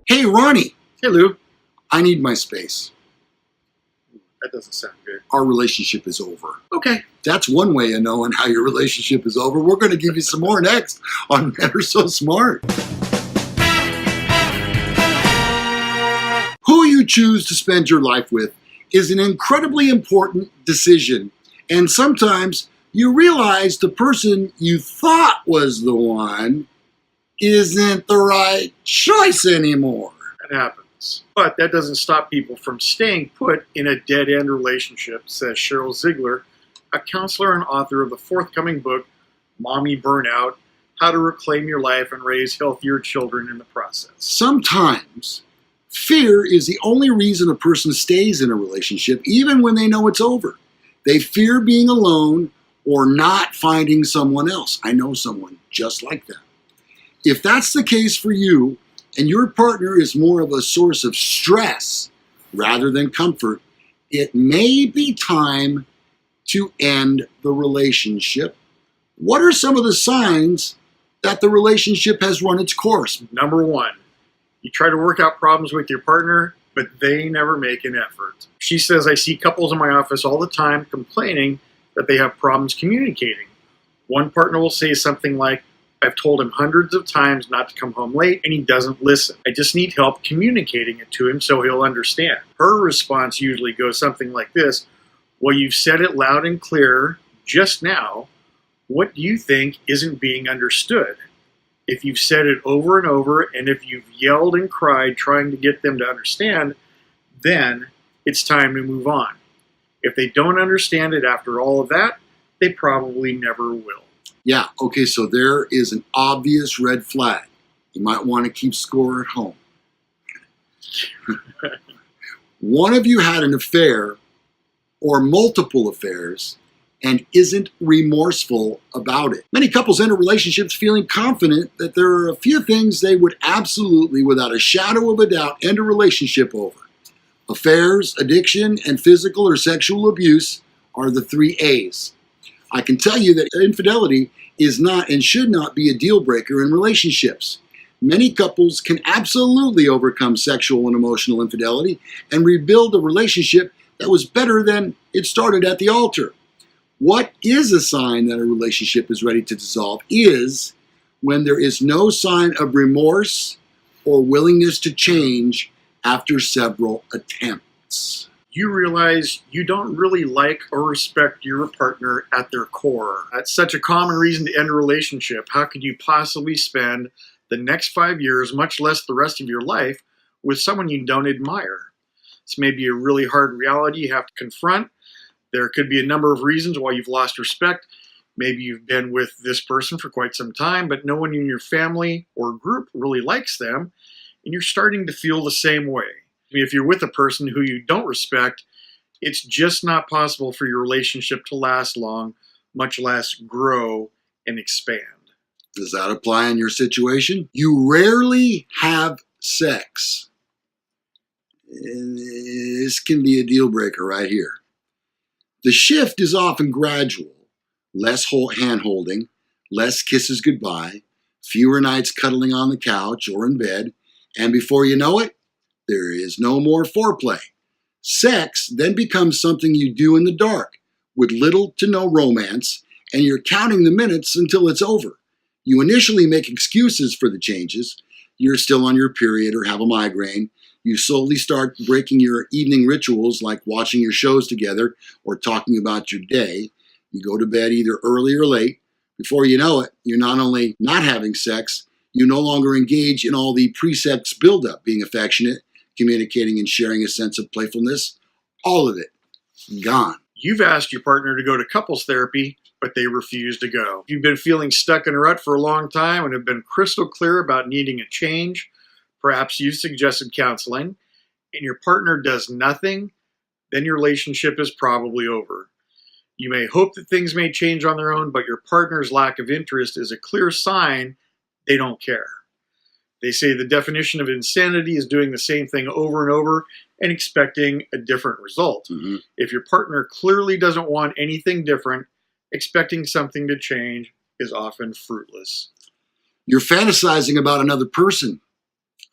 Hey, Ronnie, Hey, Lou. I need my space. That doesn't sound good. Our relationship is over. Okay. That's one way of knowing how your relationship is over. We're going to give you some more next on Men Are So Smart. Who you choose to spend your life with is an incredibly important decision. And sometimes you realize the person you thought was the one isn't the right choice anymore. That happens. But that doesn't stop people from staying put in a dead-end relationship, says Cheryl Ziegler, a counselor and author of the forthcoming book, Mommy Burnout, How to Reclaim Your Life and Raise Healthier Children in the Process. Sometimes fear is the only reason a person stays in a relationship, even when they know it's over. They fear being alone or not finding someone else. I know someone just like that. If that's the case for you, and your partner is more of a source of stress rather than comfort, it may be time to end the relationship. What are some of the signs that the relationship has run its course? Number one, you try to work out problems with your partner, but they never make an effort. She says, I see couples in my office all the time complaining that they have problems communicating. One partner will say something like, I've told him hundreds of times not to come home late, and he doesn't listen. I just need help communicating it to him so he'll understand. Her response usually goes something like this, well, you've said it loud and clear just now. What do you think isn't being understood? If you've said it over and over, and if you've yelled and cried trying to get them to understand, then it's time to move on. If they don't understand it after all of that, they probably never will. Yeah, okay, so there is an obvious red flag. You might want to keep score at home. One of you had an affair or multiple affairs and isn't remorseful about it. Many couples enter relationships feeling confident that there are a few things they would absolutely, without a shadow of a doubt, end a relationship over. Affairs, addiction, and physical or sexual abuse are the 3 A's. I can tell you that infidelity is not and should not be a deal breaker in relationships. Many couples can absolutely overcome sexual and emotional infidelity and rebuild a relationship that was better than it started at the altar. What is a sign that a relationship is ready to dissolve is when there is no sign of remorse or willingness to change after several attempts. You realize you don't really like or respect your partner at their core. That's such a common reason to end a relationship. How could you possibly spend the next 5 years, much less the rest of your life, with someone you don't admire? This may be a really hard reality you have to confront. There could be a number of reasons why you've lost respect. Maybe you've been with this person for quite some time, but no one in your family or group really likes them, and you're starting to feel the same way. If you're with a person who you don't respect, it's just not possible for your relationship to last long, much less grow and expand. Does that apply in your situation? You rarely have sex. This can be a deal breaker right here. The shift is often gradual. Less hand-holding, less kisses goodbye, fewer nights cuddling on the couch or in bed, and before you know it, there is no more foreplay. Sex then becomes something you do in the dark, with little to no romance, and you're counting the minutes until it's over. You initially make excuses for the changes. You're still on your period or have a migraine. You slowly start breaking your evening rituals like watching your shows together or talking about your day. You go to bed either early or late. Before you know it, you're not only not having sex, you no longer engage in all the precepts buildup, being affectionate, communicating and sharing a sense of playfulness. All of it gone. You've asked your partner to go to couples therapy, but they refuse to go. You've been feeling stuck in a rut for a long time and have been crystal clear about needing a change. Perhaps you've suggested counseling, and your partner does nothing, then your relationship is probably over. You may hope that things may change on their own, but your partner's lack of interest is a clear sign they don't care. They say the definition of insanity is doing the same thing over and over and expecting a different result. Mm-hmm. If your partner clearly doesn't want anything different, expecting something to change is often fruitless. You're fantasizing about another person.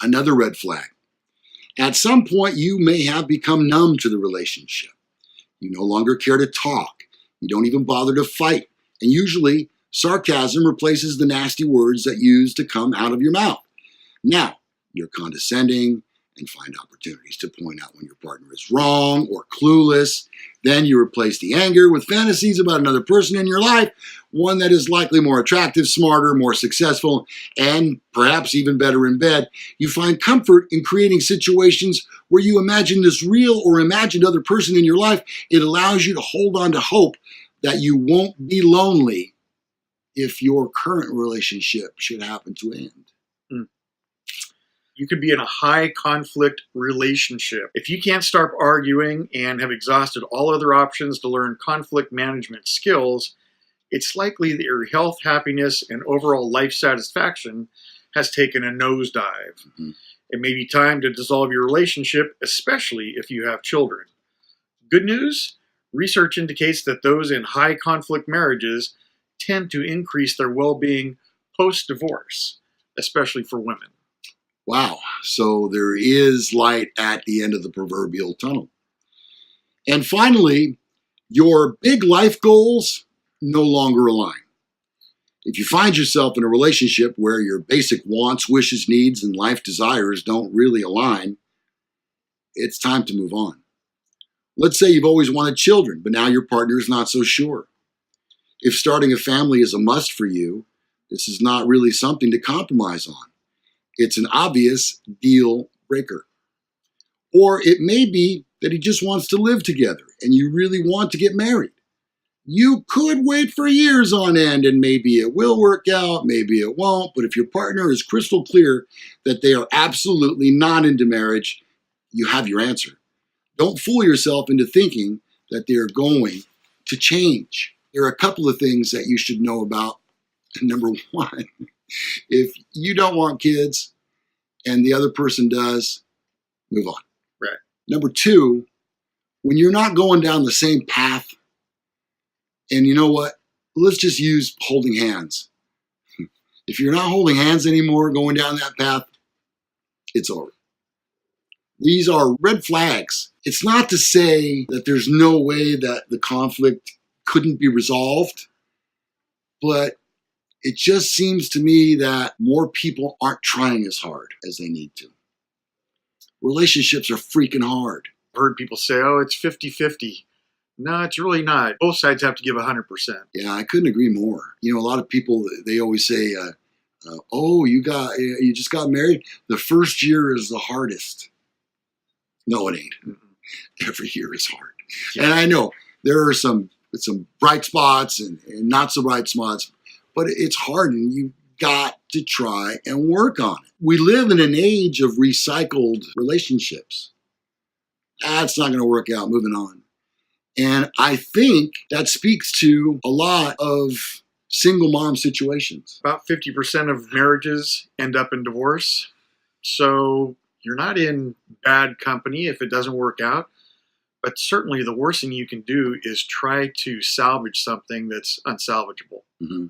Another red flag. At some point, you may have become numb to the relationship. You no longer care to talk. You don't even bother to fight. And usually, sarcasm replaces the nasty words that used to come out of your mouth. Now, you're condescending and find opportunities to point out when your partner is wrong or clueless. Then you replace the anger with fantasies about another person in your life, one that is likely more attractive, smarter, more successful, and perhaps even better in bed. You find comfort in creating situations where you imagine this real or imagined other person in your life. It allows you to hold on to hope that you won't be lonely if your current relationship should happen to end. You could be in a high conflict relationship. If you can't stop arguing and have exhausted all other options to learn conflict management skills, it's likely that your health, happiness, and overall life satisfaction has taken a nosedive. Mm-hmm. It may be time to dissolve your relationship, especially if you have children. Good news? Research indicates that those in high conflict marriages tend to increase their well-being post-divorce, especially for women. Wow, so there is light at the end of the proverbial tunnel. And finally, your big life goals no longer align. If you find yourself in a relationship where your basic wants, wishes, needs, and life desires don't really align, it's time to move on. Let's say you've always wanted children, but now your partner is not so sure. If starting a family is a must for you, this is not really something to compromise on. It's an obvious deal breaker. Or it may be that he just wants to live together and you really want to get married. You could wait for years on end and maybe it will work out, maybe it won't. But if your partner is crystal clear that they are absolutely not into marriage, you have your answer. Don't fool yourself into thinking that they are going to change. There are a couple of things that you should know about. Number one, if you don't want kids and the other person does, move on. Right. Number two, when you're not going down the same path, and you know what? Let's just use holding hands. If you're not holding hands anymore, going down that path, it's over. These are red flags. It's not to say that there's no way that the conflict couldn't be resolved, but it just seems to me that more people aren't trying as hard as they need to. Relationships are freaking hard. I've heard people say, oh, it's 50-50. No, it's really not. Both sides have to give 100%. Yeah, I couldn't agree more. You know, a lot of people, they always say, oh, you just got married. The first year is the hardest. No, it ain't. Mm-hmm. Every year is hard. Yeah. And I know there are some bright spots and not so bright spots, but it's hard and you've got to try and work on it. We live in an age of recycled relationships. That's not going to work out. Moving on. And I think that speaks to a lot of single mom situations. About 50% of marriages end up in divorce. So you're not in bad company if it doesn't work out. But certainly the worst thing you can do is try to salvage something that's unsalvageable. Mm-hmm.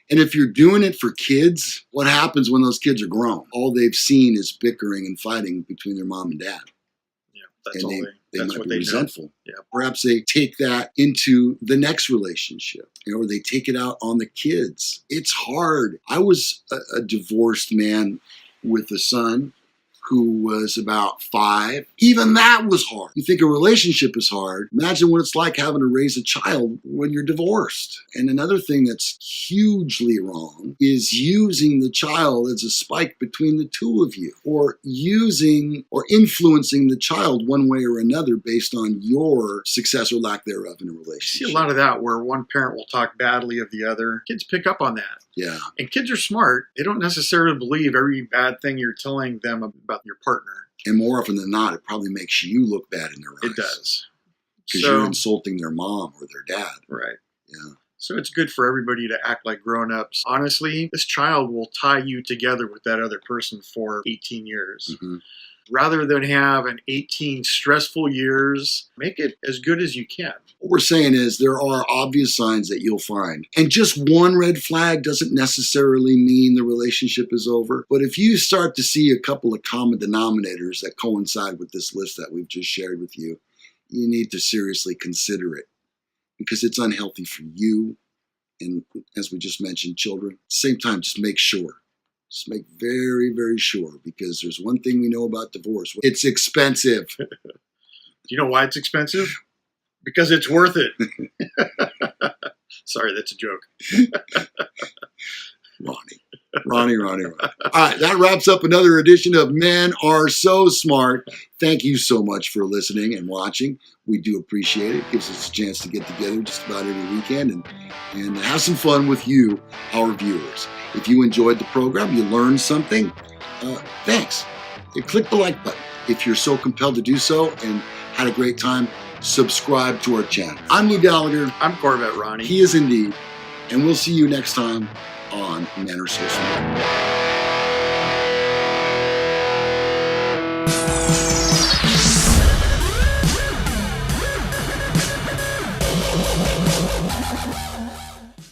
And if you're doing it for kids, what happens when those kids are grown? All they've seen is bickering and fighting between their mom and dad. Yeah, that's and all they that's might what be they resentful. know. Yeah. Perhaps they take that into the next relationship, or they take it out on the kids. It's hard. I was a divorced man with a son who was about 5. Even that was hard. You think a relationship is hard. Imagine what it's like having to raise a child when you're divorced. And another thing that's hugely wrong is using the child as a spike between the two of you, or using or influencing the child one way or another based on your success or lack thereof in a relationship. I see a lot of that where one parent will talk badly of the other. Kids pick up on that. Yeah. And kids are smart. They don't necessarily believe every bad thing you're telling them about your partner. And more often than not, it probably makes you look bad in their eyes. It does. Because you're insulting their mom or their dad. Right. Yeah. So it's good for everybody to act like grown-ups. Honestly, this child will tie you together with that other person for 18 years. Mm-hmm. Rather than have an 18 stressful years, make it as good as you can. What we're saying is there are obvious signs that you'll find. And just one red flag doesn't necessarily mean the relationship is over. But if you start to see a couple of common denominators that coincide with this list that we've just shared with you, you need to seriously consider it because it's unhealthy for you. And as we just mentioned, children. At the same time, just make sure. Just make very, very sure because there's one thing we know about divorce. It's expensive. Do you know why it's expensive? Because it's worth it. Sorry, that's a joke. Ronnie. All right, that wraps up another edition of Men Are So Smart. Thank you so much for listening and watching. We do appreciate it. It gives us a chance to get together just about every weekend and have some fun with you, our viewers. If you enjoyed the program, you learned something, thanks. Click the like button if you're so compelled to do so and had a great time. Subscribe to our channel. I'm Lougallagher. I'm Corvette Ronnie. He is indeed. And we'll see you next time on Men Are So Smart.